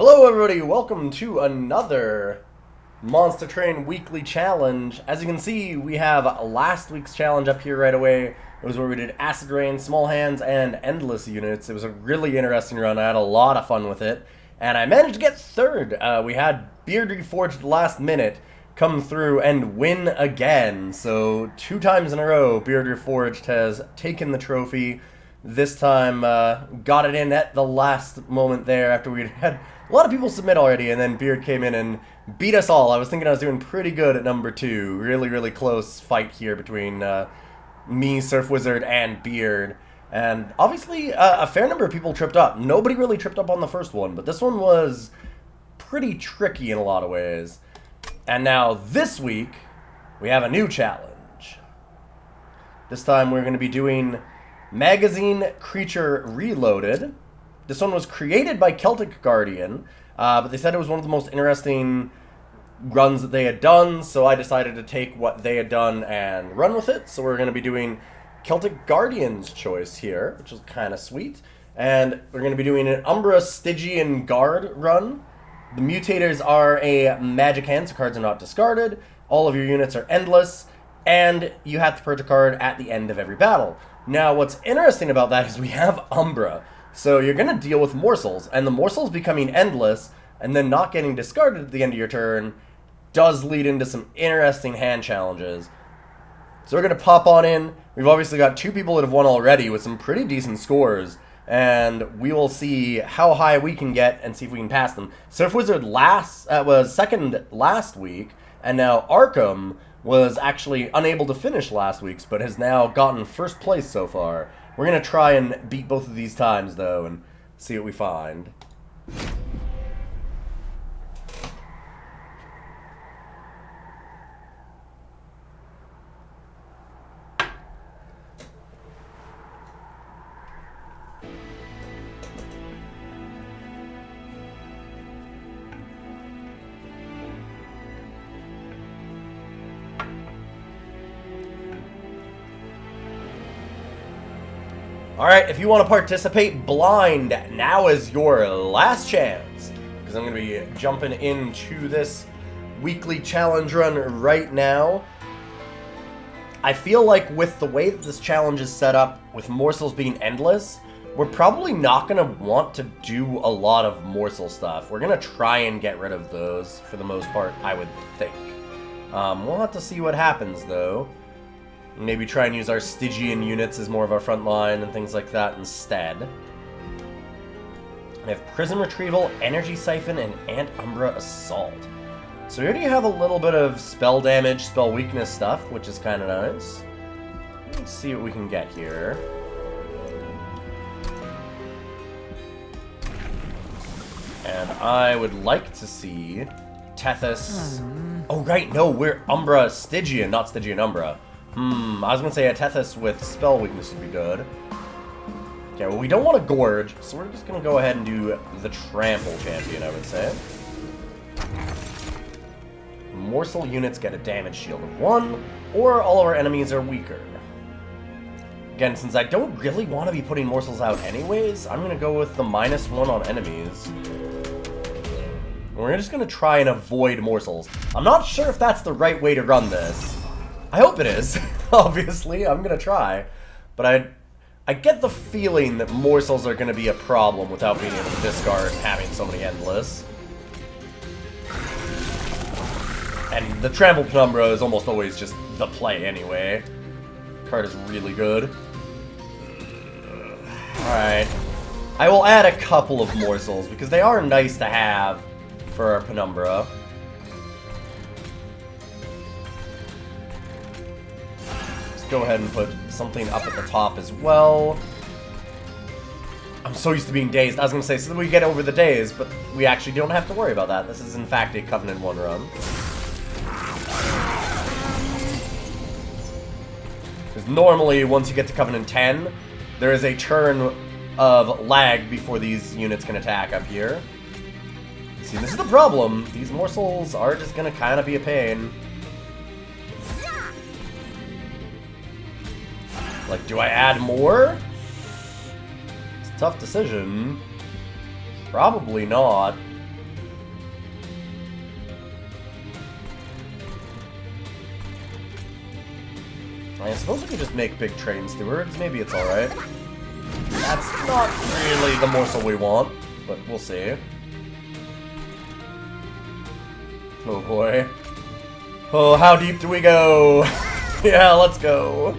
Hello everybody, welcome to another Monster Train Weekly Challenge. As you can see, we have last week's challenge up here right away. It was where we did Acid Rain, Small Hands, and Endless units. It was a really interesting run. I had a lot of fun with it. And I managed to get third. We had Beard Reforged at the last minute come through and win again. So 2 times in a row, Beard Reforged has taken the trophy. This time, got it in at the last moment there after we'd had a lot of people submit already, and then Beard came in and beat us all. I was thinking I was doing pretty good at number 2. Really close fight here between me, Surf Wizard, and Beard. And obviously, a fair number of people tripped up. Nobody really tripped up on the first one, but this one was pretty tricky in a lot of ways. And now, this week, we have a new challenge. This time, we're going to be doing Magazine Creature Reloaded. This one was created by Celtic Guardian, but they said it was one of the most interesting runs that they had done, so I decided to take what they had done and run with it. So we're going to be doing Celtic Guardian's choice here, which is kind of sweet. And we're going to be doing an Umbra Stygian Guard run. The Mutators are a magic hand, so cards are not discarded. All of your units are endless, and you have to purge a card at the end of every battle. Now, what's interesting about that is we have Umbra. So you're going to deal with morsels, and the morsels becoming endless and then not getting discarded at the end of your turn does lead into some interesting hand challenges. So we're going to pop on in. We've obviously got 2 people that have won already with some pretty decent scores, and we will see how high we can get and see if we can pass them. Surf Wizard was second last week, and now Arkham was actually unable to finish last week's, but has now gotten first place so far. We're going to try and beat both of these times, though, and see what we find. Alright, if you want to participate blind, now is your last chance. Because I'm going to be jumping into this weekly challenge run right now. I feel like with the way that this challenge is set up, with morsels being endless, we're probably not going to want to do a lot of morsel stuff. We're going to try and get rid of those for the most part, I would think. We'll have to see what happens, though. Maybe try and use our Stygian units as more of our front line and things like that instead. We have Prison Retrieval, Energy Siphon, and Umbra Assault. So we already have a little bit of spell damage, spell weakness stuff, which is kind of nice. Let's see what we can get here. And I would like to see Tethys... Oh, right, no, we're Umbra Stygian, not Stygian Umbra. I was going to say a Tethys with spell weakness would be good. Okay, well, we don't want to Gorge, so we're just going to go ahead and do the Trample Champion, I would say. Morsel units get a damage shield of 1, or all of our enemies are weaker. Again, since I don't really want to be putting morsels out anyways, I'm going to go with the -1 on enemies. We're just going to try and avoid morsels. I'm not sure if that's the right way to run this. I hope it is, obviously. I'm going to try. But I get the feeling that morsels are going to be a problem without being able to discard and having so many endless. And the Trample Penumbra is almost always just the play anyway. Card is really good. Alright. I will add a couple of morsels because they are nice to have for our Penumbra. Go ahead and put something up at the top as well. I'm so used to being dazed. I was going to say, so that we get over the daze, but we actually don't have to worry about that. This is, in fact, a Covenant 1 run. Because normally, once you get to Covenant 10, there is a turn of lag before these units can attack up here. See, this is the problem. These morsels are just going to kind of be a pain. Like, do I add more? It's a tough decision. Probably not. I suppose we could just make big train stewards. Maybe it's alright. That's not really the morsel we want, but we'll see. Oh boy. Oh, how deep do we go? Yeah, let's go.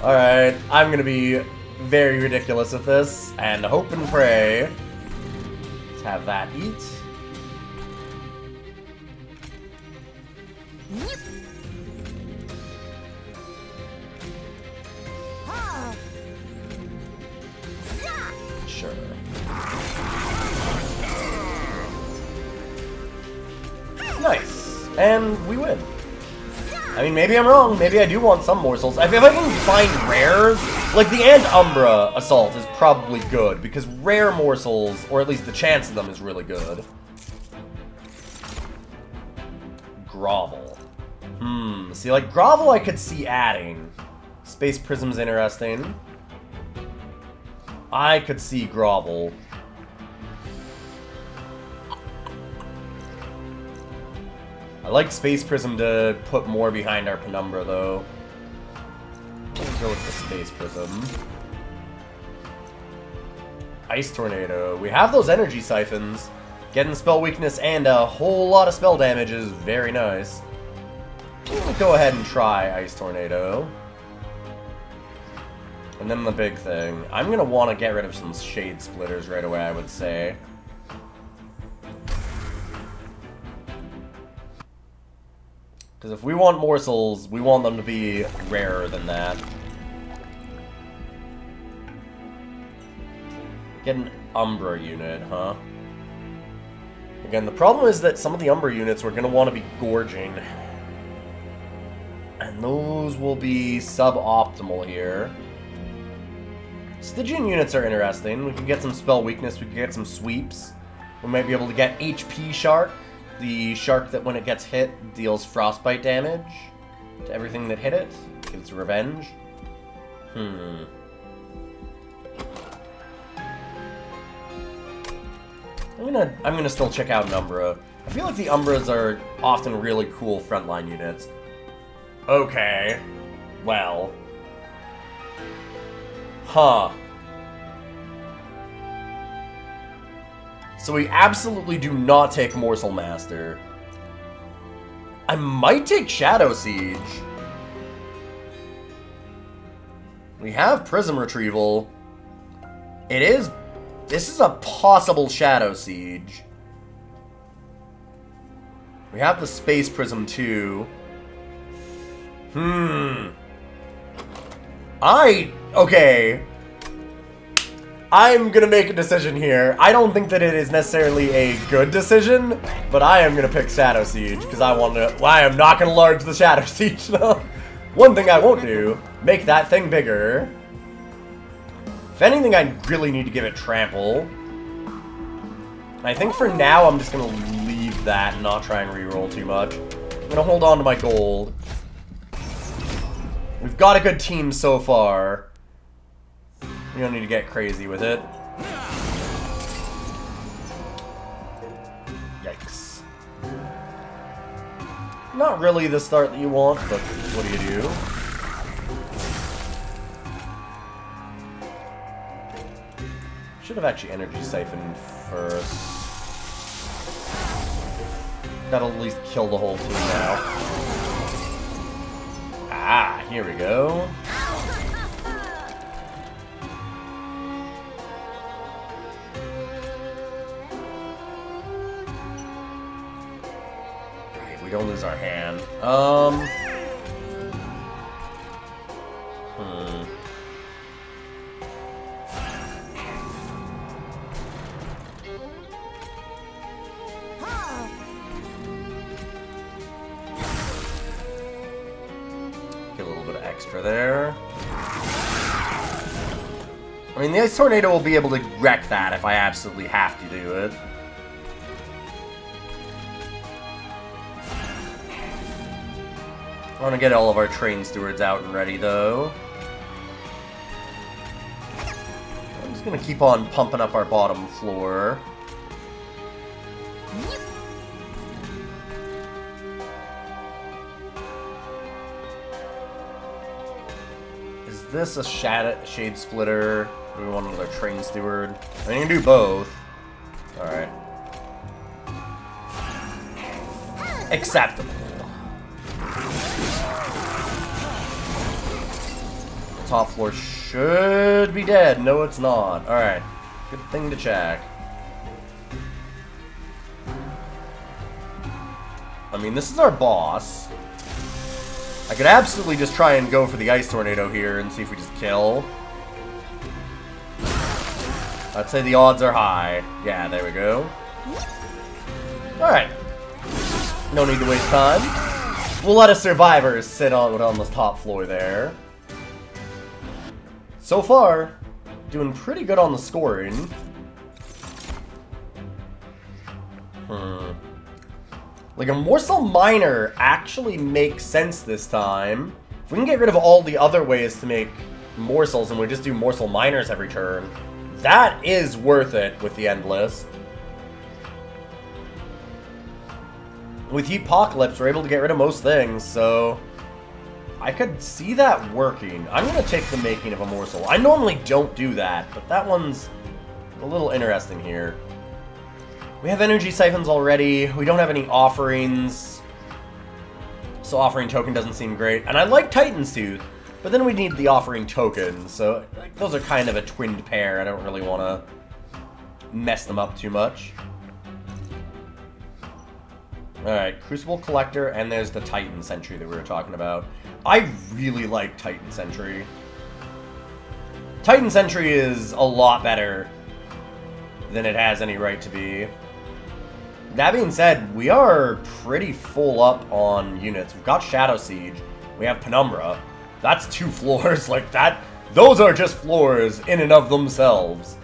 Alright, I'm gonna be very ridiculous with this, and hope and pray. Let's have that eat. Sure. Nice. And we win. I mean, maybe I'm wrong. Maybe I do want some morsels. If I can find rares, like the Umbra Assault is probably good, because rare morsels, or at least the chance of them, is really good. Grovel. See, like, Grovel I could see adding. Space Prism's interesting. I could see Grovel. I like Space Prism to put more behind our Penumbra, though. Let's go with the Space Prism. Ice Tornado. We have those energy siphons. Getting spell weakness and a whole lot of spell damage is very nice. We'll go ahead and try Ice Tornado. And then the big thing. I'm going to want to get rid of some Shade Splitters right away, I would say. Because if we want morsels, we want them to be rarer than that. Get an Umbra unit, huh? Again, the problem is that some of the Umbra units we're going to want to be gorging. And those will be suboptimal here. Stygian units are interesting. We can get some spell weakness, we can get some sweeps. We might be able to get HP Shark. The shark that when it gets hit deals frostbite damage to everything that hit it. Gives revenge. I'm gonna still check out an Umbra. I feel like the Umbras are often really cool frontline units. Okay. Well. Huh. So we absolutely do not take Morsel Master. I might take Shadow Siege. We have Prism Retrieval. This is a possible Shadow Siege. We have the Space Prism too. Okay. I'm gonna make a decision here. I don't think that it is necessarily a good decision, but I am gonna pick Shadow Siege, because I am not gonna large the Shadow Siege, though. One thing I won't do, make that thing bigger. If anything, I really need to give it Trample. I think for now, I'm just gonna leave that and not try and reroll too much. I'm gonna hold on to my gold. We've got a good team so far. You don't need to get crazy with it. Yikes. Not really the start that you want, but what do you do? Should have actually energy siphoned first. That'll at least kill the whole team now. Ah, here we go. We don't lose our hand. Get a little bit of extra there. I mean, the Ice Tornado will be able to wreck that if I absolutely have to do it. I want to get all of our train stewards out and ready, though. I'm just going to keep on pumping up our bottom floor. this a shade splitter? Do we want another train steward? I mean, you can do both. Alright. Acceptable. Top floor should be dead. No, it's not. Alright. Good thing to check. I mean, this is our boss. I could absolutely just try and go for the Ice Tornado here and see if we just kill. I'd say the odds are high. Yeah, there we go. Alright. No need to waste time. We'll let a survivor sit on the top floor there. So far, doing pretty good on the scoring. Like, a Morsel Miner actually makes sense this time. If we can get rid of all the other ways to make morsels and we just do Morsel Miners every turn, that is worth it with the Endless. With Heatpocalypse, we're able to get rid of most things, so I could see that working. I'm going to take the making of a morsel. I normally don't do that, but that one's a little interesting here. We have energy siphons already. We don't have any offerings. So offering token doesn't seem great. And I like Titan's Tooth, but then we need the offering token. So like, those are kind of a twinned pair. I don't really want to mess them up too much. Alright, Crucible Collector, and there's the Titan Sentry that we were talking about. I really like Titan Sentry. Titan Sentry is a lot better than it has any right to be. That being said, we are pretty full up on units. We've got Shadow Siege. We have Penumbra. That's 2 floors. Like, that. Those are just floors in and of themselves.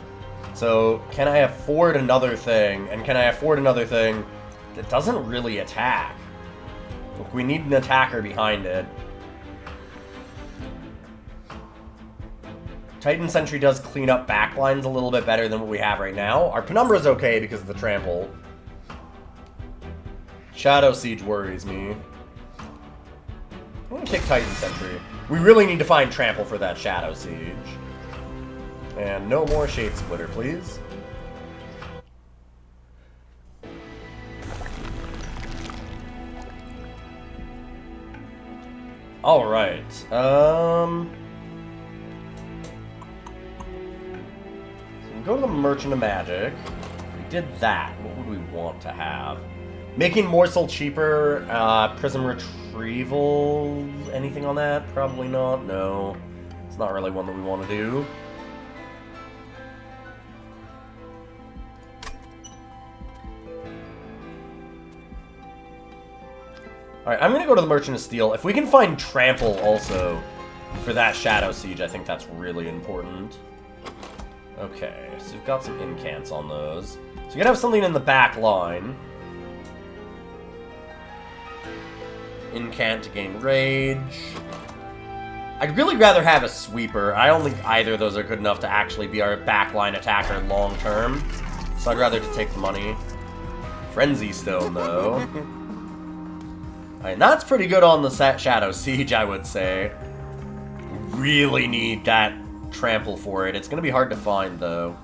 So, can I afford another thing? And can I afford another thing that doesn't really attack? Look, we need an attacker behind it. Titan Sentry does clean up backlines a little bit better than what we have right now. Our Penumbra's okay because of the trample. Shadow Siege worries me. I'm gonna take Titan Sentry. We really need to find trample for that Shadow Siege. And no more Shade Splitter, please. Alright, so we go to the Merchant of Magic. If we did that, what would we want to have? Making Morsel cheaper, Prism Retrieval, anything on that? Probably not, no. It's not really one that we want to do. Alright, I'm gonna go to the Merchant of Steel. If we can find Trample also for that Shadow Siege, I think that's really important. Okay, so we've got some incants on those. So you gotta have something in the back line. Incant to gain rage. I'd really rather have a sweeper. I don't think either of those are good enough to actually be our backline attacker long term. So I'd rather just take the money. Frenzy Stone, though. And that's pretty good on the Shadow Siege, I would say. Really need that trample for it. It's going to be hard to find, though.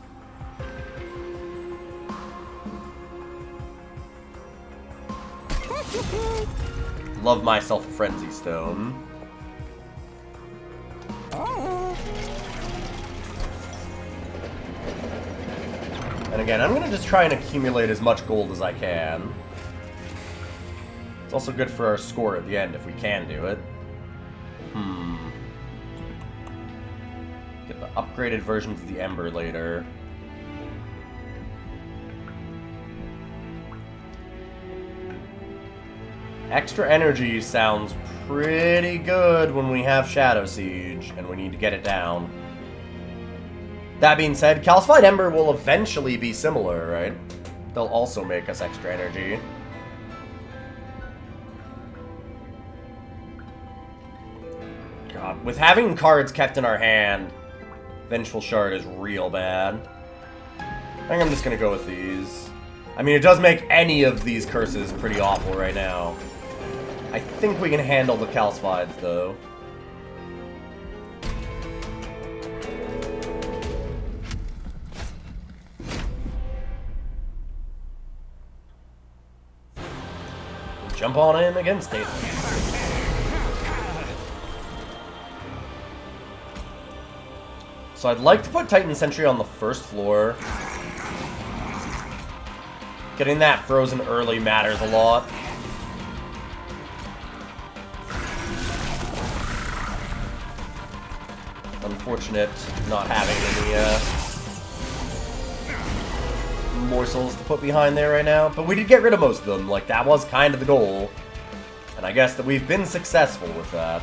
Love myself a Frenzy Stone. And again, I'm going to just try and accumulate as much gold as I can. It's also good for our score at the end if we can do it. Get the upgraded versions of the Ember later. Extra energy sounds pretty good when we have Shadow Siege, and we need to get it down. That being said, Calcified Ember will eventually be similar, right? They'll also make us extra energy. God, with having cards kept in our hand, Vengeful Shard is real bad. I think I'm just gonna go with these. I mean, it does make any of these curses pretty awful right now. I think we can handle the calcifieds, though. jump on in against it. So I'd like to put Titan Sentry on the first floor. Getting that frozen early matters a lot. Unfortunate not having any morsels to put behind there right now. But we did get rid of most of them. Like, that was kind of the goal. And I guess that we've been successful with that.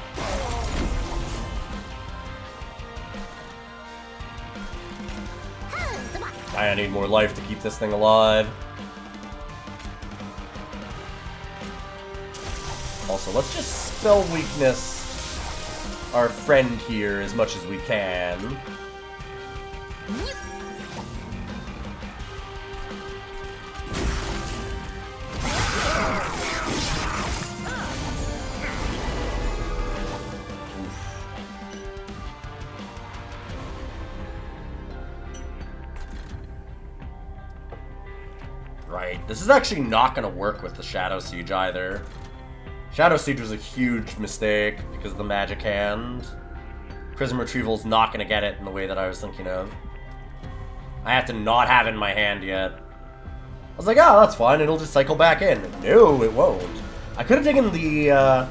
I need more life to keep this thing alive. Also, let's just spell weakness our friend here as much as we can. Right, this is actually not going to work with the Shadow Siege either. Shadow Siege was a huge mistake because of the magic hand. Prism Retrieval's not going to get it in the way that I was thinking of. I have to not have it in my hand yet. I was like, oh, that's fine, it'll just cycle back in. No, it won't. I could have taken the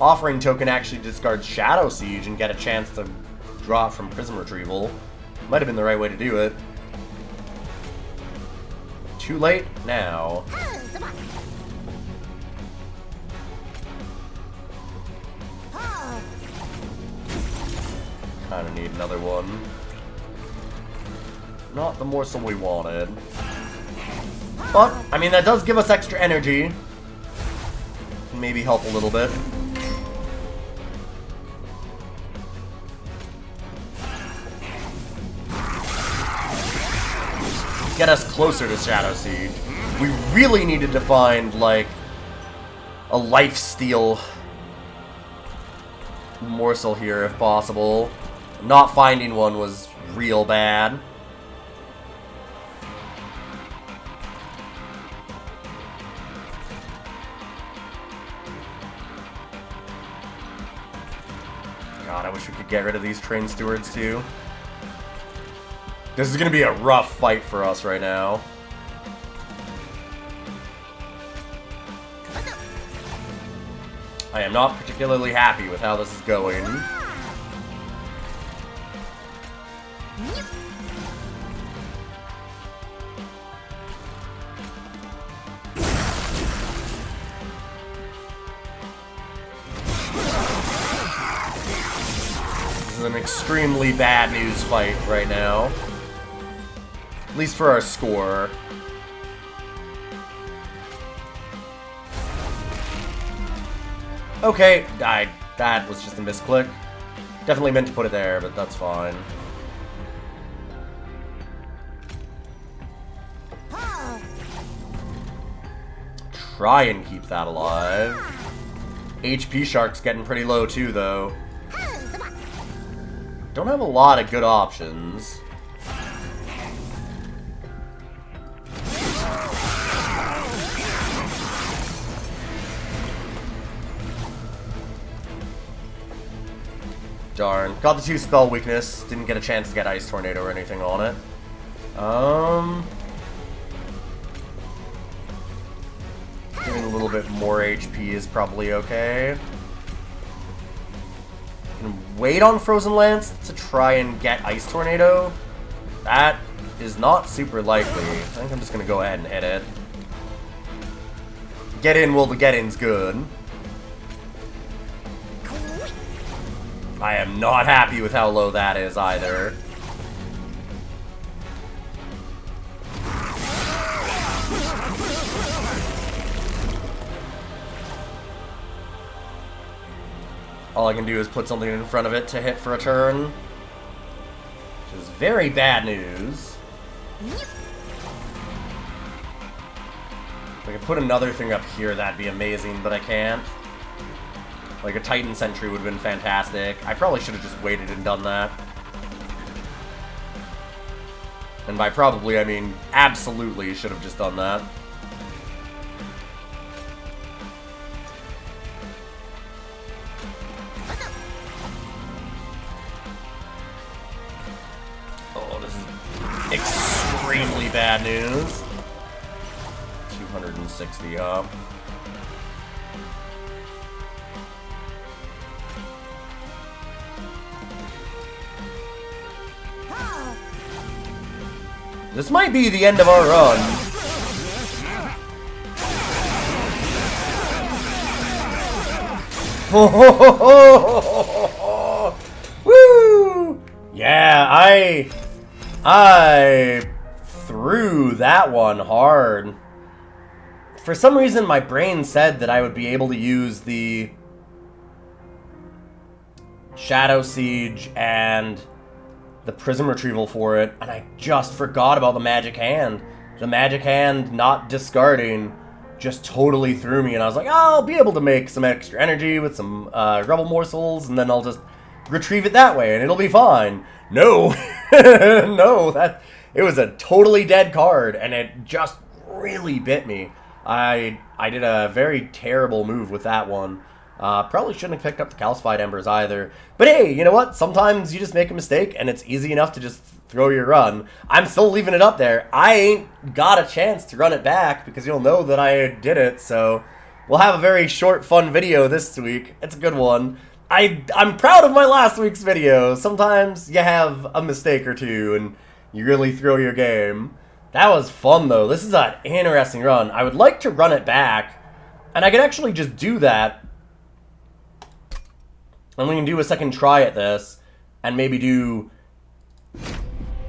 offering token actually discard Shadow Siege and get a chance to draw it from Prism Retrieval. Might have been the right way to do it. Too late now. Kinda need another one. Not the morsel we wanted. But, I mean, that does give us extra energy. Maybe help a little bit. Get us closer to Shadow Siege. We really needed to find, like, a lifesteal morsel here if possible. Not finding one was real bad. God, I wish we could get rid of these train stewards too. This is going to be a rough fight for us right now. I am not particularly happy with how this is going. This is an extremely bad news fight right now. At least for our score. Okay, died. That was just a misclick. Definitely meant to put it there, but that's fine. Try and keep that alive. HP Shark's getting pretty low too, though. Don't have a lot of good options. Darn. Got the 2 spell weakness. Didn't get a chance to get Ice Tornado or anything on it. Giving a little bit more HP is probably okay. Can wait on Frozen Lance to try and get Ice Tornado. That is not super likely. I think I'm just gonna go ahead and hit it. Get in while the get-in's good. I am not happy with how low that is either. All I can do is put something in front of it to hit for a turn. Which is very bad news. If I could put another thing up here, that'd be amazing, but I can't. Like a Titan Sentry would have been fantastic. I probably should have just waited and done that. And by probably, I mean absolutely should have just done that. extremely bad news. 260 up. This might be the end of our run. Woo! Yeah, I threw that one hard. For some reason, my brain said that I would be able to use the Shadow Siege and the Prism Retrieval for it, and I just forgot about the Magic Hand. The Magic Hand not discarding just totally threw me, and I was like, oh, I'll be able to make some extra energy with some Rebel Morsels, and then I'll just retrieve it that way, and it'll be fine. No. No, it was a totally dead card, and it just really bit me. I did a very terrible move with that one. Probably shouldn't have picked up the Calcified Embers either. But hey, you know what? Sometimes you just make a mistake, and it's easy enough to just throw your run. I'm still leaving it up there. I ain't got a chance to run it back, because you'll know that I did it, so we'll have a very short, fun video this week. It's a good one. I'm proud of my last week's video. Sometimes you have a mistake or two, and you really throw your game. That was fun, though. This is an interesting run. I would like to run it back, and I could actually just do that. And we can do a second try at this, and maybe do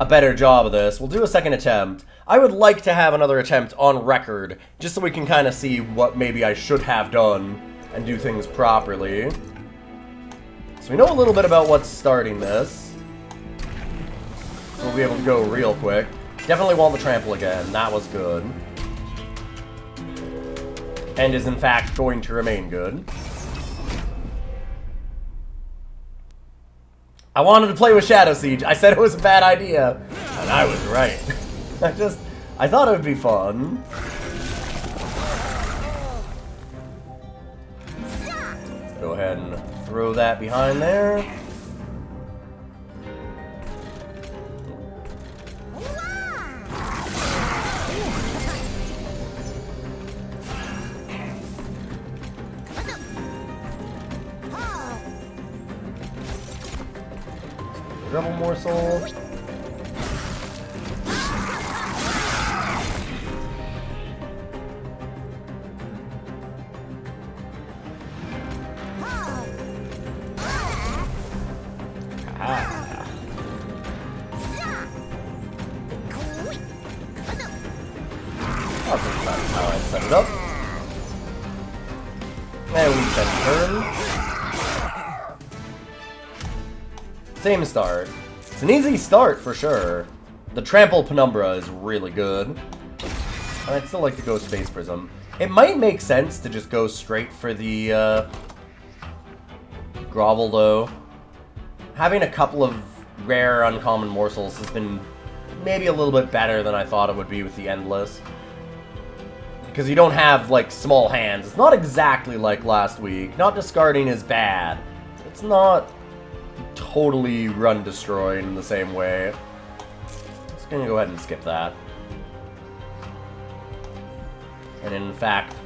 a better job of this. We'll do a second attempt. I would like to have another attempt on record, just so we can kind of see what maybe I should have done, and do things properly. So we know a little bit about what's starting this. We'll be able to go real quick. Definitely want the trample again. That was good. And is in fact going to remain good. I wanted to play with Shadow Siege. I said it was a bad idea. And I was right. I thought it would be fun. Go ahead and throw that behind there. Rebel Morsel. That's how I set it up. And we set turn. Same start. It's an easy start for sure. The Trample Penumbra is really good. I'd still like to go Space Prism. It might make sense to just go straight for the Grovel though. Having a couple of rare uncommon morsels has been maybe a little bit better than I thought it would be with the Endless. Because you don't have, like, small hands. It's not exactly like last week. Not discarding is bad. It's not totally run destroyed in the same way. Just gonna go ahead and skip that. And in fact,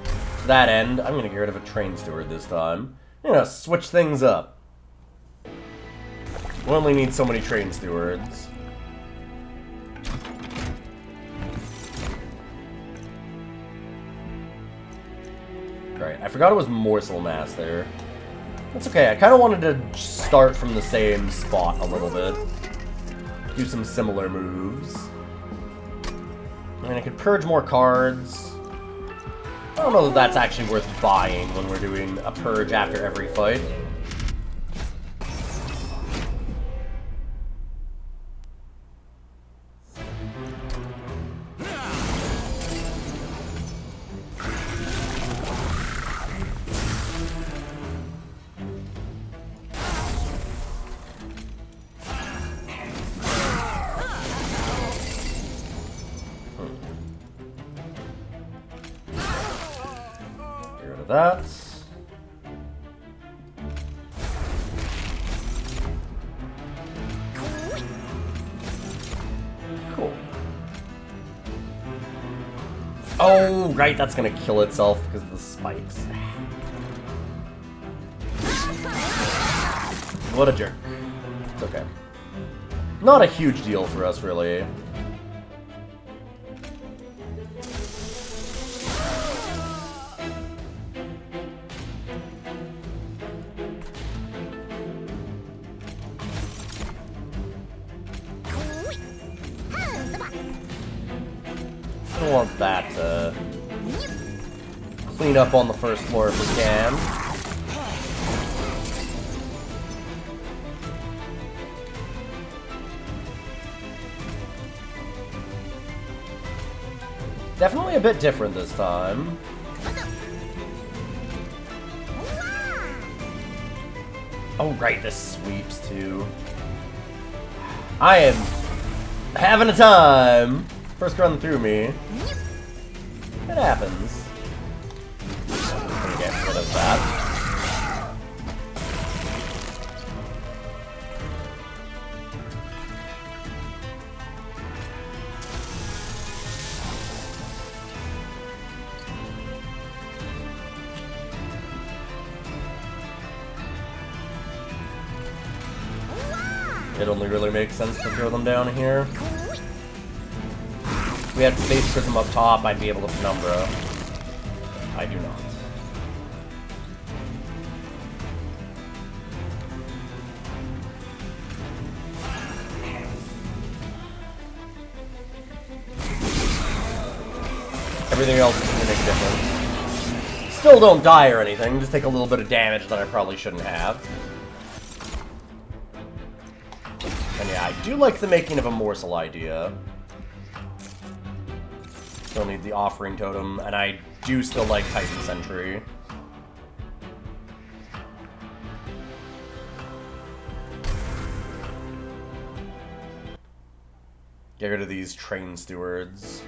to that end, I'm gonna get rid of a Train Steward this time. I'm gonna switch things up. We only need so many Train Stewards. Right, I forgot it was Morsel Mass there. That's okay, I kind of wanted to start from the same spot a little bit. Do some similar moves. And I could purge more cards. I don't know that that's actually worth buying when we're doing a purge after every fight. That. Cool. Oh, right, that's gonna kill itself because of the spikes. What a jerk. It's okay. Not a huge deal for us, really. I don't want that to clean up on the first floor if we can. Definitely a bit different this time. Oh, right, this sweeps too. I am having a time. First run through me. It happens. I'm gonna get rid of that. It only really makes sense to throw them down here. If we had Space Prism up top, I'd be able to Penumbra. I do not. Everything else is going to make a difference. Still don't die or anything, just take a little bit of damage that I probably shouldn't have. And yeah, I do like the making of a morsel idea. Still need the Offering Totem, and I do still like Titan Sentry. Get rid of these Train Stewards.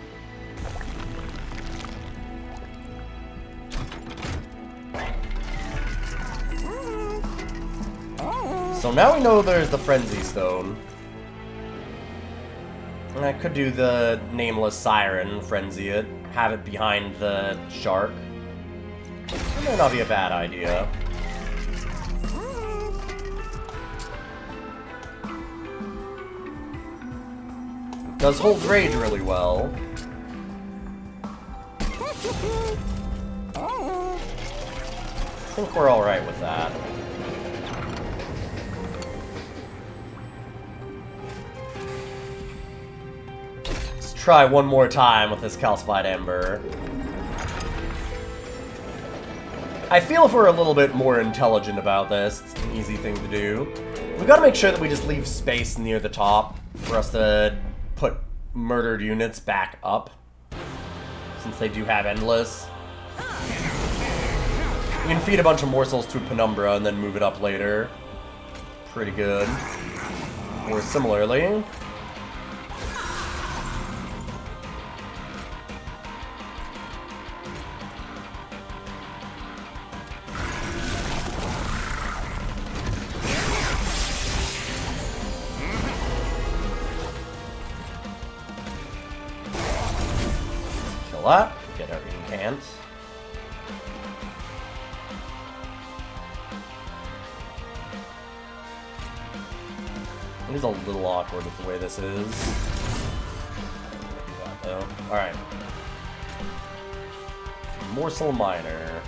So now we know there's the Frenzy Stone. And I could do the Nameless Siren, Frenzy it, have it behind the Shark. That might not be a bad idea. It does hold Rage really well. I think we're alright with that. Try one more time with this Calcified Ember. I feel if we're a little bit more intelligent about this, it's an easy thing to do. We've got to make sure that we just leave space near the top for us to put murdered units back up, since they do have Endless. You can feed a bunch of morsels to Penumbra and then move it up later. Pretty good. Or similarly, that. Get our Incant. It is a little awkward with the way this is. Do that though. Alright. Morsel Miner.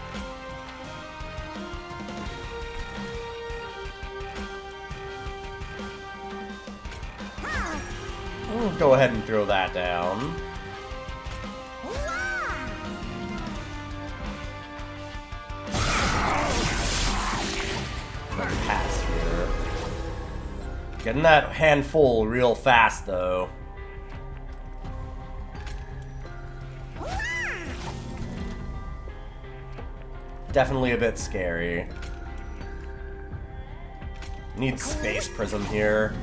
We'll go ahead and throw that down. Pass here. Getting that hand full real fast, though. Definitely a bit scary. Need Space Prism here.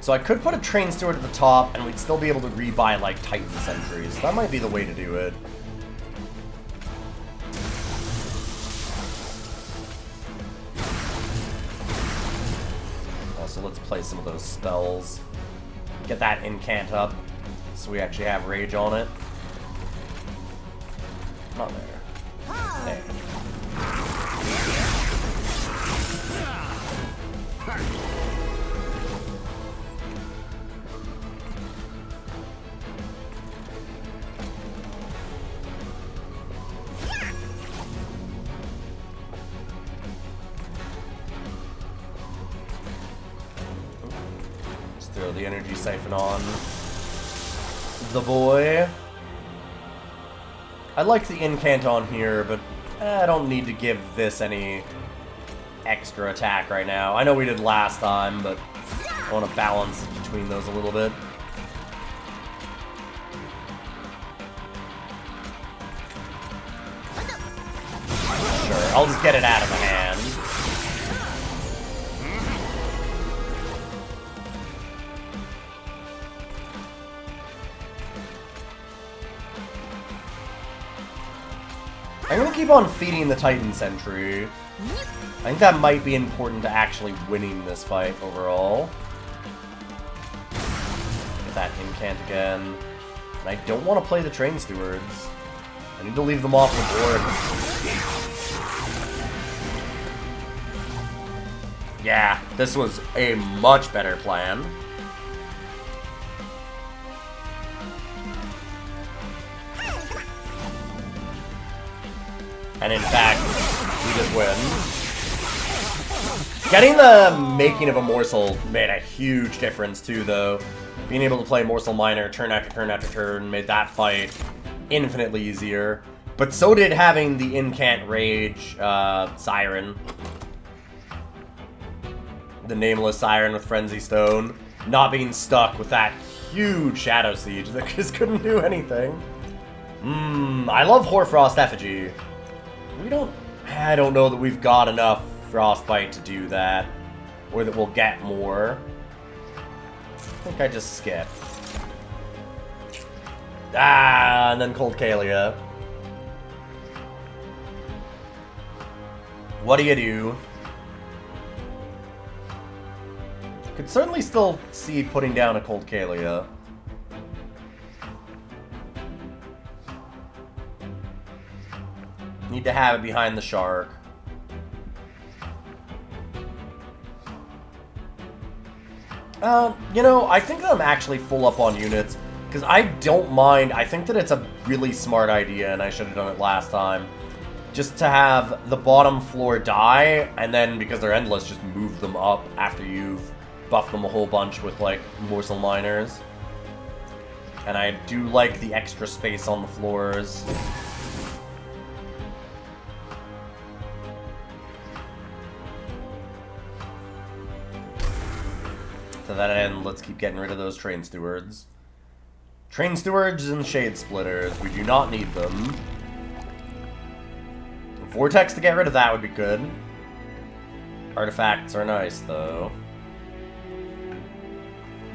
So I could put a Train Steward at the top, and we'd still be able to rebuy, like, Titan Sentries. That might be the way to do it. Also, let's play some of those spells. Get that incant up, so we actually have rage on it. Not there. There. Just throw the energy siphon on the boy. I like the incant on here, but I don't need to give this any extra attack right now. I know we did last time, but I want to balance between those a little bit. Sure, I'll just get it out of the hand. I'm gonna keep on feeding the Titan Sentry. I think that might be important to actually winning this fight overall. Get that incant again. And I don't want to play the Train Stewards. I need to leave them off the board. Yeah, this was a much better plan. And in fact, we just win. Getting the making of a morsel made a huge difference too, though. Being able to play Morsel Miner turn after turn after turn made that fight infinitely easier. But so did having the Incant Rage Siren. The Nameless Siren with Frenzy Stone. Not being stuck with that huge Shadow Siege that just couldn't do anything. I love Hoarfrost Effigy. I don't know that we've got enough Frostbite to do that. Or that we'll get more. I think I just skip. And then Cold Kalia. What do? Could certainly still see putting down a Cold Kalia. Need to have it behind the shark. You know, I think that I'm actually full up on units, because I don't mind. I think that it's a really smart idea, and I should have done it last time. Just to have the bottom floor die, and then, because they're endless, just move them up after you've buffed them a whole bunch with, like, Morsel Miners. And I do like the extra space on the floors. To that end, let's keep getting rid of those Train Stewards. Train Stewards and Shade Splitters. We do not need them. Vortex to get rid of that would be good. Artifacts are nice, though.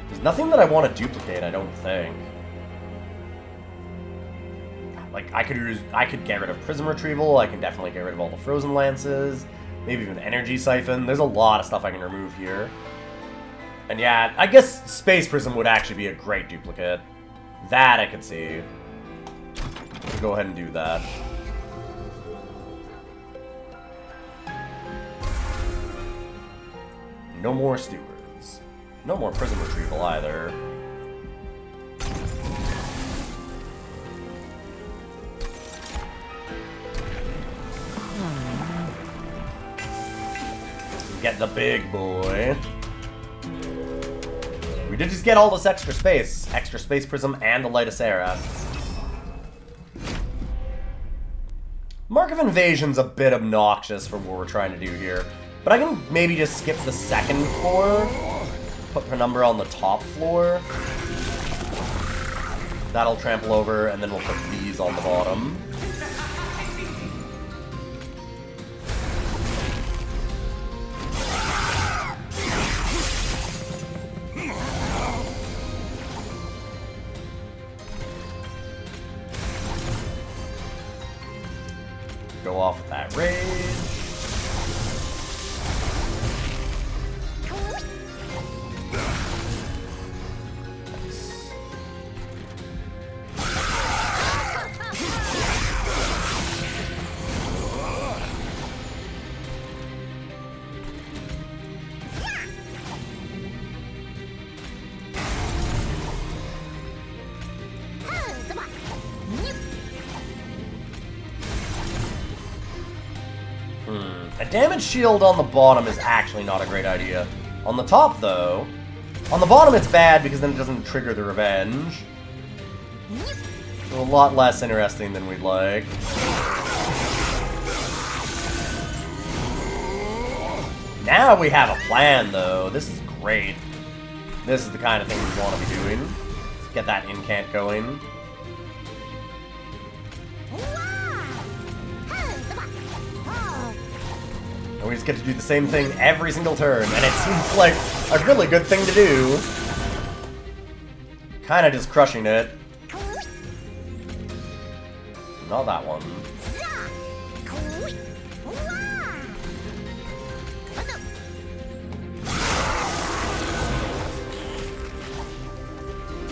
There's nothing that I want to duplicate, I don't think. Like, I could get rid of Prism Retrieval. I can definitely get rid of all the Frozen Lances. Maybe even Energy Siphon. There's a lot of stuff I can remove here. And yeah, I guess Space Prism would actually be a great duplicate. That I could see. Go ahead and do that. No more Stewards. No more Prism Retrieval either. Get the big boy. We did just get all this extra Space Prism and the Lightacera. Mark of Invasion's a bit obnoxious for what we're trying to do here, but I can maybe just skip the second floor, put Penumbra on the top floor. That'll trample over, and then we'll put these on the bottom. Go off with that rage. A damage shield on the bottom is actually not a great idea. On the top, though, on the bottom it's bad because then it doesn't trigger the revenge. So a lot less interesting than we'd like. Now we have a plan, though. This is great. This is the kind of thing we want to be doing. Let's get that incant going. And we just get to do the same thing every single turn, and it seems like a really good thing to do. Kind of just crushing it. Not that one.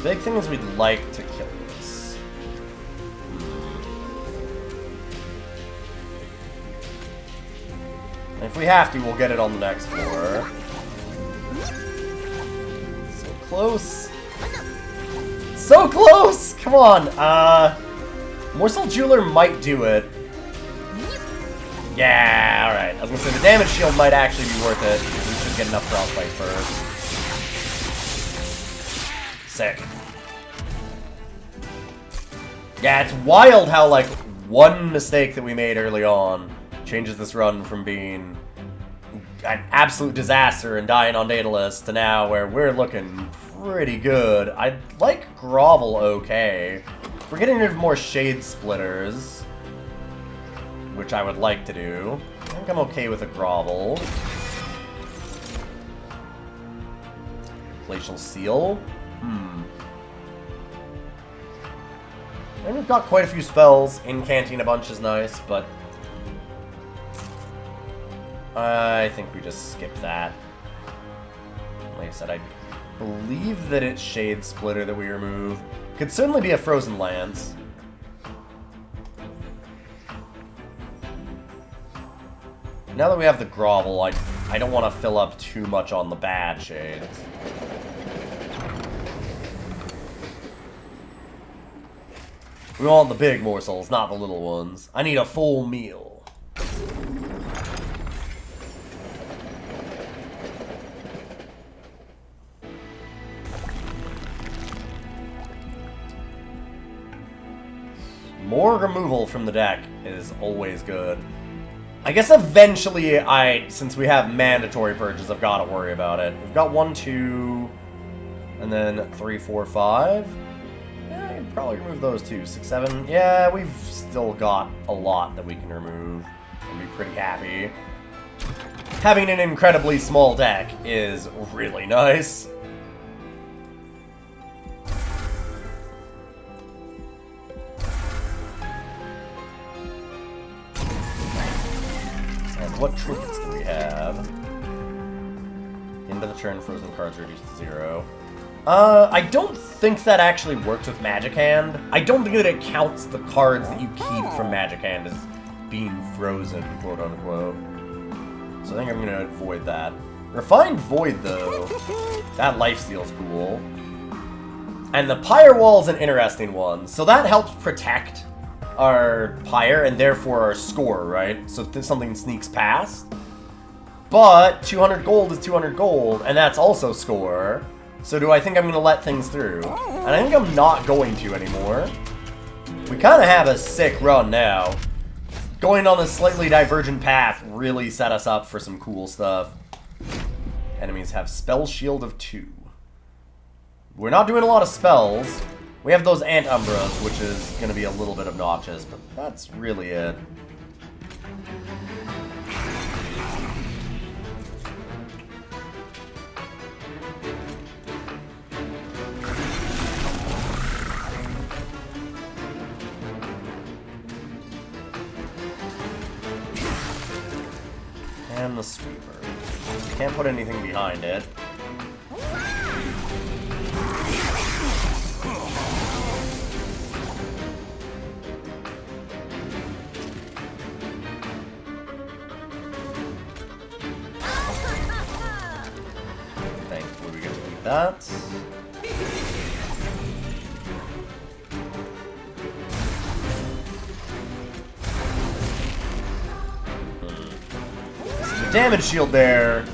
Big thing is we'd like to kill this. And if we have to, we'll get it on the next floor. So close. So close! Come on! Morsel Jeweler might do it. Yeah, alright. I was gonna say the damage shield might actually be worth it. We should get enough frostbite first. Sick. Yeah, it's wild how, like, one mistake that we made early on changes this run from being an absolute disaster and dying on Daedalus to now where we're looking pretty good. I like Grovel okay. We're getting rid of more Shade Splitters, which I would like to do. I think I'm okay with a Grovel. Glacial Seal. And we've got quite a few spells. Incanting a bunch is nice, but I think we just skip that. Like I said, I believe that it's Shade Splitter that we remove. Could certainly be a Frozen Lance. Now that we have the Grovel, I don't want to fill up too much on the bad shades. We want the big morsels, not the little ones. I need a full meal. More removal from the deck is always good. I guess eventually since we have mandatory purges, I've got to worry about it. We've got 1, 2, and then 3, 4, 5. Yeah, I can probably remove those too. 6, 7. Yeah, we've still got a lot that we can remove. I'll be pretty happy. Having an incredibly small deck is really nice. And what trinkets do we have? End of the turn, frozen cards reduced to 0. I don't think that actually works with Magic Hand. I don't think that it counts the cards that you keep from Magic Hand as being frozen, quote unquote. So I think I'm gonna avoid that. Refined Void, though. That lifesteal's cool. And the Pyre Wall's an interesting one. So that helps protect our Pyre and therefore our score, right? So if something sneaks past. But 200 gold is 200 gold, and that's also score. So do I think I'm going to let things through? And I think I'm not going to anymore. We kind of have a sick run now. Going on a slightly divergent path really set us up for some cool stuff. Enemies have Spell Shield of 2. We're not doing a lot of spells. We have those Ant Umbras, which is going to be a little bit obnoxious, but that's really it. And the Sweeper. Can't put anything behind it. Thankfully we get to keep that. damage shield there.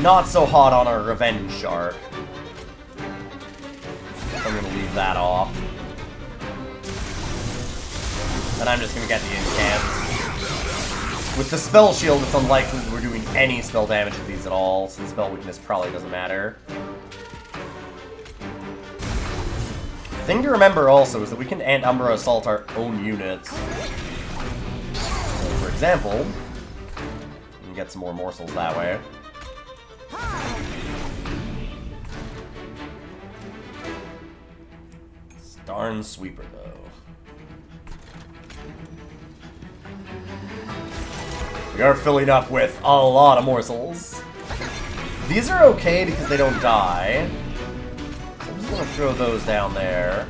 Not so hot on our Revenge Shark. I'm gonna leave that off. And I'm just gonna get the incants. With the spell shield, it's unlikely that we're doing any spell damage with these at all, since spell weakness probably doesn't matter. The thing to remember also is that we can Umbra Assault our own units. So, for example, we can get some more morsels that way. Darn sweeper, though. We are filling up with a lot of morsels. These are okay because they don't die. So I'm just gonna throw those down there.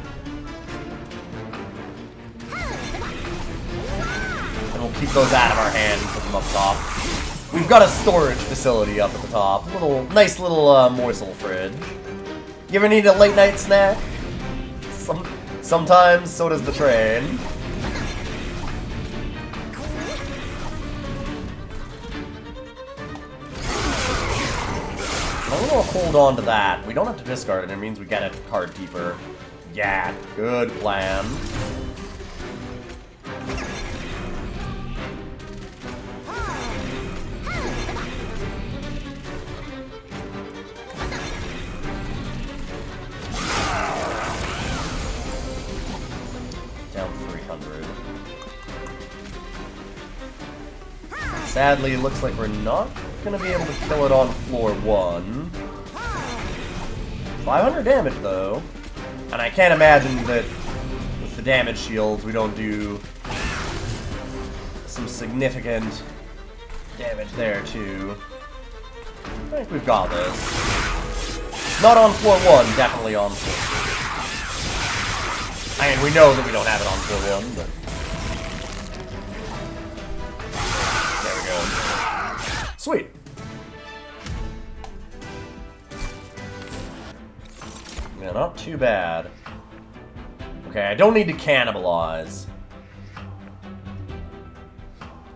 And we'll keep those out of our hands and put them up top. We've got a storage facility up at the top. Nice little morsel fridge. You ever need a late night snack? Sometimes, so does the train. I'm gonna hold on to that. We don't have to discard it. It means we get a card keeper. Yeah, good plan. Sadly, it looks like we're not going to be able to kill it on floor 1. 500 damage, though. And I can't imagine that with the damage shields, we don't do some significant damage there, too. I think we've got this. Not on floor 1, definitely on floor 2. I mean, we know that we don't have it on floor 1, but... Sweet. Yeah, not too bad. Okay, I don't need to cannibalize.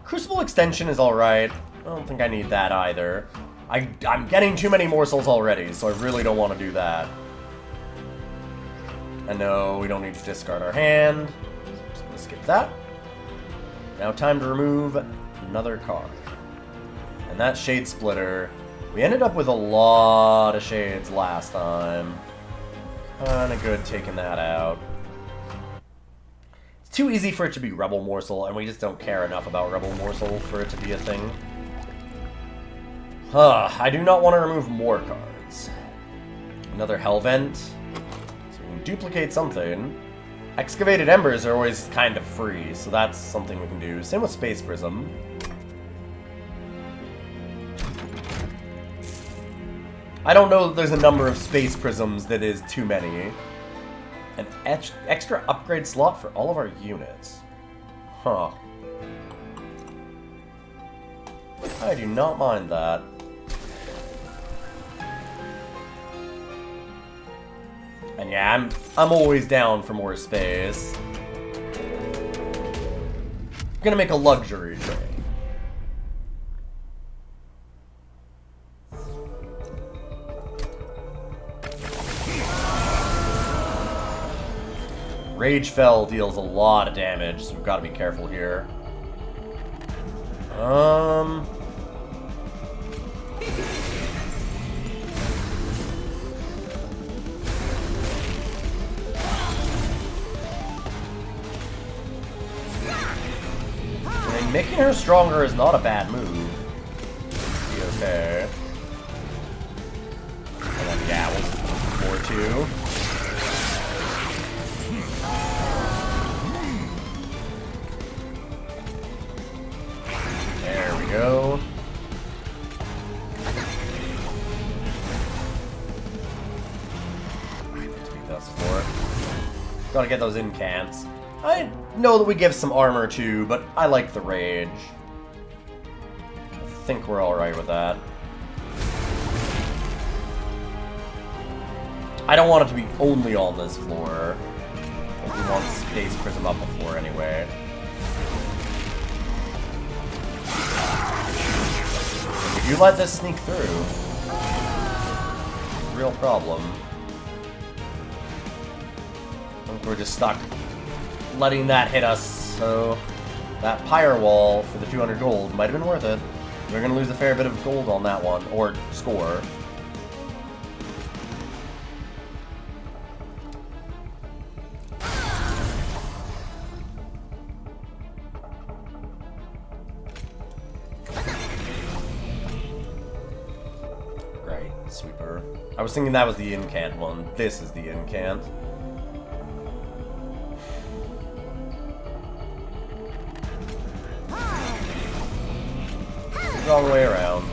Crucible extension is alright. I don't think I need that either. I'm getting too many morsels already, so I really don't want to do that. And no, we don't need to discard our hand. Just gonna skip that. Now time to remove another card. And that Shade Splitter, we ended up with a lot of shades last time. Kinda good taking that out. It's too easy for it to be Rebel Morsel, and we just don't care enough about Rebel Morsel for it to be a thing. I do not want to remove more cards. Another Hellvent. So we can duplicate something. Excavated Embers are always kind of free, so that's something we can do. Same with Space Prism. I don't know that there's a number of Space Prisms that is too many. An extra upgrade slot for all of our units. Huh. I do not mind that. And yeah, I'm always down for more space. I'm gonna make a luxury train. Rage Fell deals a lot of damage, so we've got to be careful here. I mean, making her stronger is not a bad move. Be okay. And then, yeah, we'll just put 4-2. There we go. Gotta get those incants. I know that we give some armor too, but I like the rage. I think we're alright with that. I don't want it to be only on this floor. We want Space Prism up the floor anyway. you let this sneak through. Real problem. I think we're just stuck letting that hit us, so that pyre wall for the 200 gold might have been worth it. We're going to lose a fair bit of gold on that one, or score. Right, sweeper. I was thinking that was the incant one. This is the incant. Wrong way around.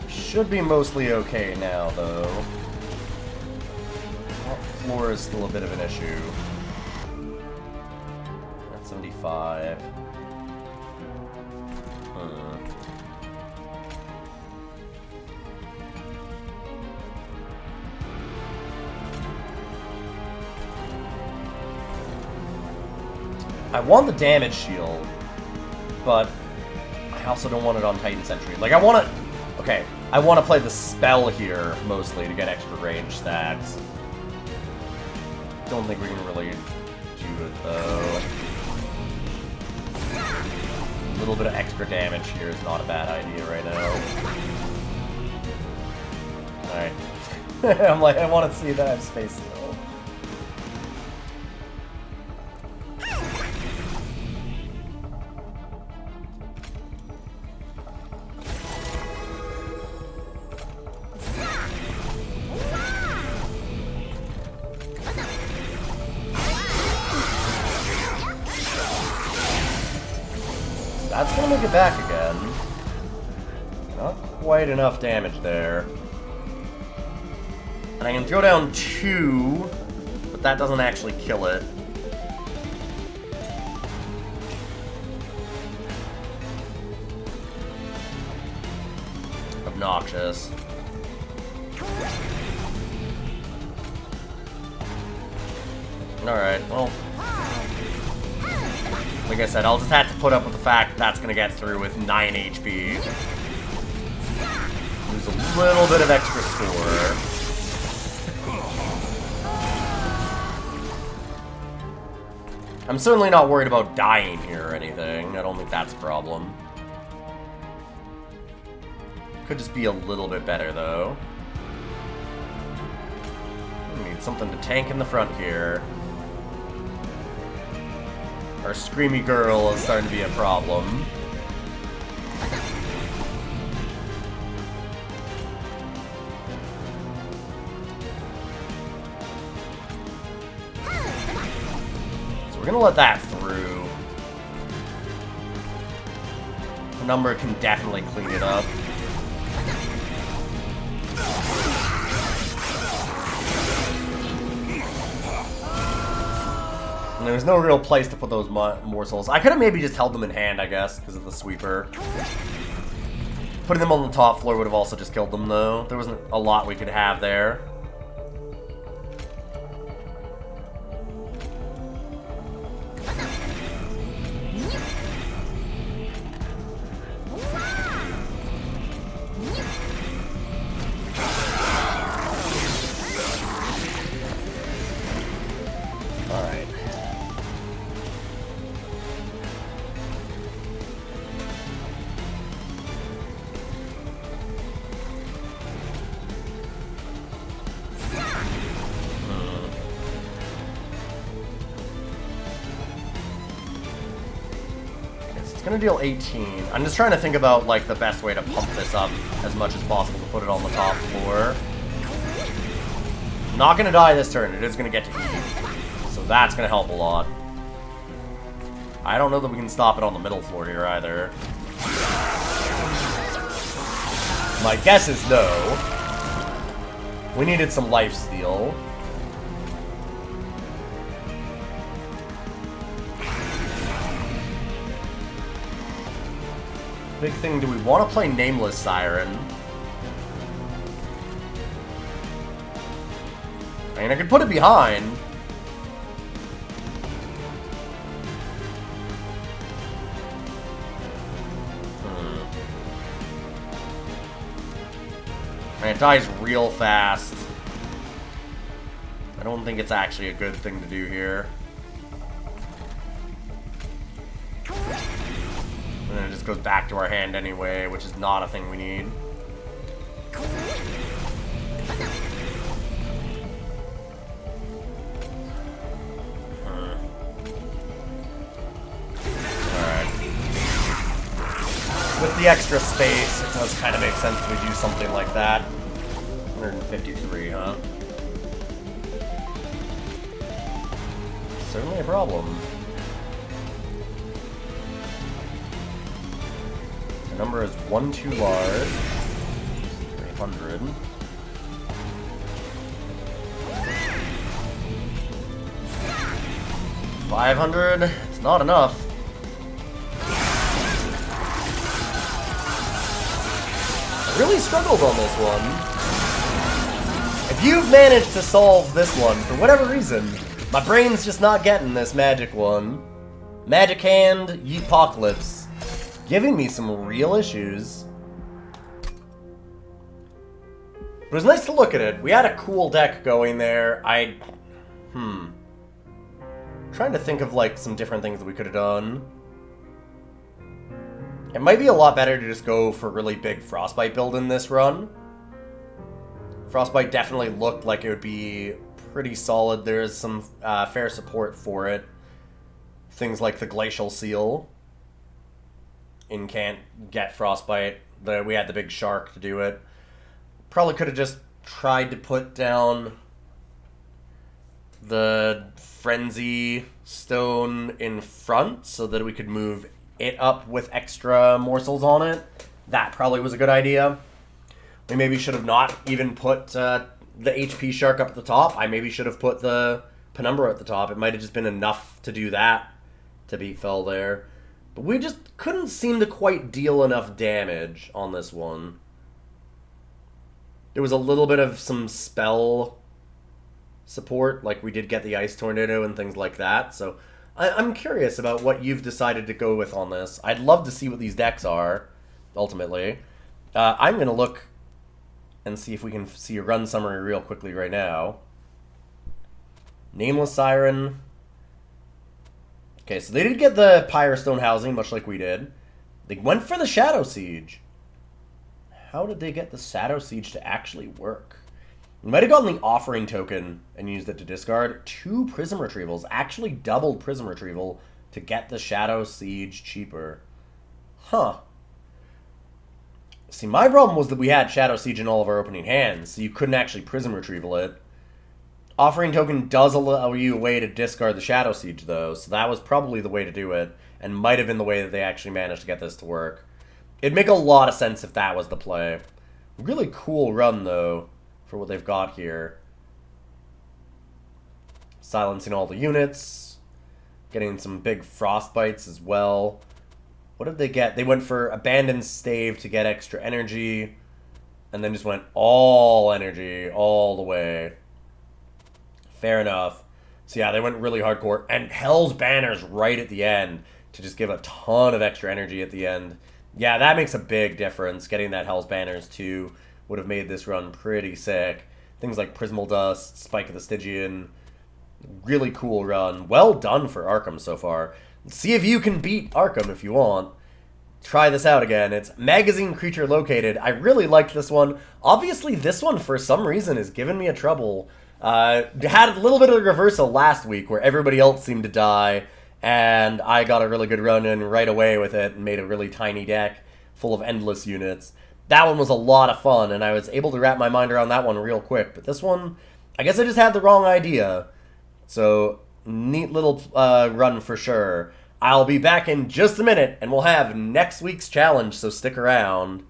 Should be mostly okay now, though. That floor is still a bit of an issue. That's 75. I want the damage shield, but I also don't want it on Titan Sentry. Like, I want to... Okay, I want to play the spell here, mostly, to get extra range stacks. Don't think we can really do it, though. A little bit of extra damage here is not a bad idea right now. Alright. I'm like, I want to see that I have space still. That's gonna make it back again. Not quite enough damage there. And I can throw down 2, but that doesn't actually kill it. Obnoxious. Alright, well... Like I said, I'll just have to put up with the fact that's going to get through with 9 HP. Lose a little bit of extra score. I'm certainly not worried about dying here or anything. I don't think that's a problem. Could just be a little bit better, though. We need something to tank in the front here. Our screamy girl is starting to be a problem. So we're gonna let that through. The number can definitely clean it up. And there was no real place to put those morsels. I could have maybe just held them in hand, I guess, because of the sweeper. Putting them on the top floor would have also just killed them, though. There wasn't a lot we could have there. Gonna deal 18. I'm just trying to think about, like, the best way to pump this up as much as possible to put it on the top floor. Not gonna die this turn. It is gonna get to E. So that's gonna help a lot. I don't know that we can stop it on the middle floor here either. My guess is no. We needed some lifesteal. Big thing, do we want to play Nameless Siren? I mean, I could put it behind. And it dies real fast. I don't think it's actually a good thing to do here. And then it just goes back to our hand anyway, which is not a thing we need. With the extra space, it does kind of make sense that we do something like that. 153, huh? Certainly a problem. The number is one too large. 300. $500. It's not enough. Really struggled on this one. If you've managed to solve this one, for whatever reason, my brain's just not getting this magic one. Magic Hand, Yeetpocalypse. Giving me some real issues. But it was nice to look at it. We had a cool deck going there. Trying to think of, like, some different things that we could have done. It might be a lot better to just go for really big Frostbite build in this run. Frostbite definitely looked like it would be pretty solid. There's some fair support for it. Things like the Glacial Seal. Can't get Frostbite. We had the big Shark to do it. Probably could have just tried to put down the Frenzy Stone in front so that we could move it up with extra morsels on it. That probably was a good idea. We maybe should have not even put the HP Shark up at the top. I maybe should have put the Penumbra at the top. It might have just been enough to do that to beat Fel there. But we just couldn't seem to quite deal enough damage on this one. There was a little bit of some spell support, like we did get the Ice Tornado and things like that, so I'm curious about what you've decided to go with on this. I'd love to see what these decks are, ultimately. I'm going to look and see if we can see a run summary real quickly right now. Nameless Siren. Okay, so they did get the Pyrostone housing, much like we did. They went for the Shadow Siege. How did they get the Shadow Siege to actually work? We might have gotten the Offering Token and used it to discard 2 Prism Retrievals. Actually doubled Prism Retrieval to get the Shadow Siege cheaper. Huh. See, my problem was that we had Shadow Siege in all of our opening hands, so you couldn't actually Prism Retrieval it. Offering Token does allow you a way to discard the Shadow Siege, though, so that was probably the way to do it, and might have been the way that they actually managed to get this to work. It'd make a lot of sense if that was the play. Really cool run, though, for what they've got here. Silencing all the units. Getting some big Frostbites as well. What did they get? They went for Abandoned Stave to get extra energy. And then just went all energy all the way. Fair enough. So yeah, they went really hardcore. And Hell's Banner's right at the end to just give a ton of extra energy at the end. Yeah, that makes a big difference. Getting that Hell's Banners too would have made this run pretty sick. Things like Prismal Dust, Spike of the Stygian. Really cool run. Well done for Arkham so far. See if you can beat Arkham if you want. Try this out again. It's Magazine Creature Located. I really liked this one. Obviously, this one, for some reason, is giving me a trouble. Had a little bit of a reversal last week where everybody else seemed to die, and I got a really good run in right away with it and made a really tiny deck full of endless units. That one was a lot of fun, and I was able to wrap my mind around that one real quick. But this one, I guess I just had the wrong idea. So, neat little run for sure. I'll be back in just a minute, and we'll have next week's challenge, so stick around.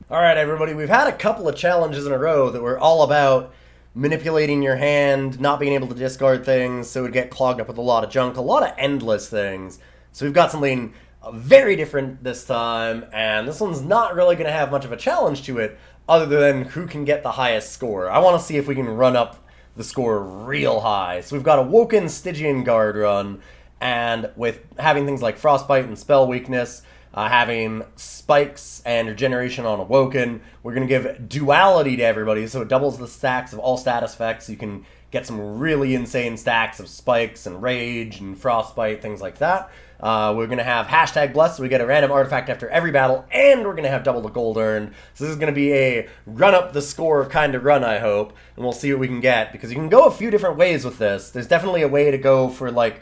All right, everybody, we've had a couple of challenges in a row that were all about manipulating your hand, not being able to discard things, so it would get clogged up with a lot of junk, a lot of endless things. So we've got something very different this time, and this one's not really going to have much of a challenge to it, other than who can get the highest score. I want to see if we can run up the score real high. So we've got a Woken Stygian Guard run, and with having things like Frostbite and Spell Weakness, having spikes and regeneration on Awoken. We're going to give duality to everybody, so it doubles the stacks of all status effects. You can get some really insane stacks of spikes and rage and frostbite, things like that. We're going to have hashtag blessed, so we get a random artifact after every battle, and we're going to have double the gold earned. So this is going to be a run up the score kind of run, I hope, and we'll see what we can get, because you can go a few different ways with this. There's definitely a way to go for like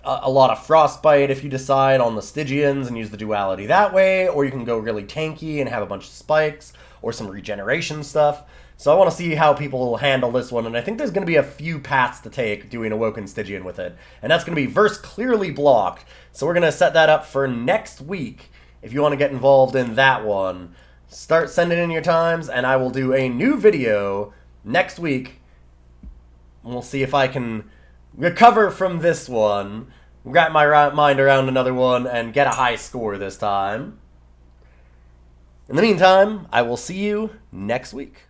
a lot of frostbite if you decide on the Stygians and use the duality that way, or you can go really tanky and have a bunch of spikes or some regeneration stuff. So I want to see how people will handle this one, and I think there's going to be a few paths to take doing Awoken Stygian with it, and that's going to be verse clearly blocked. So we're going to set that up for next week. If you want to get involved in that one, start sending in your times, and I will do a new video next week. We'll see if I can recover from this one, wrap my mind around another one, and get a high score this time. In the meantime, I will see you next week.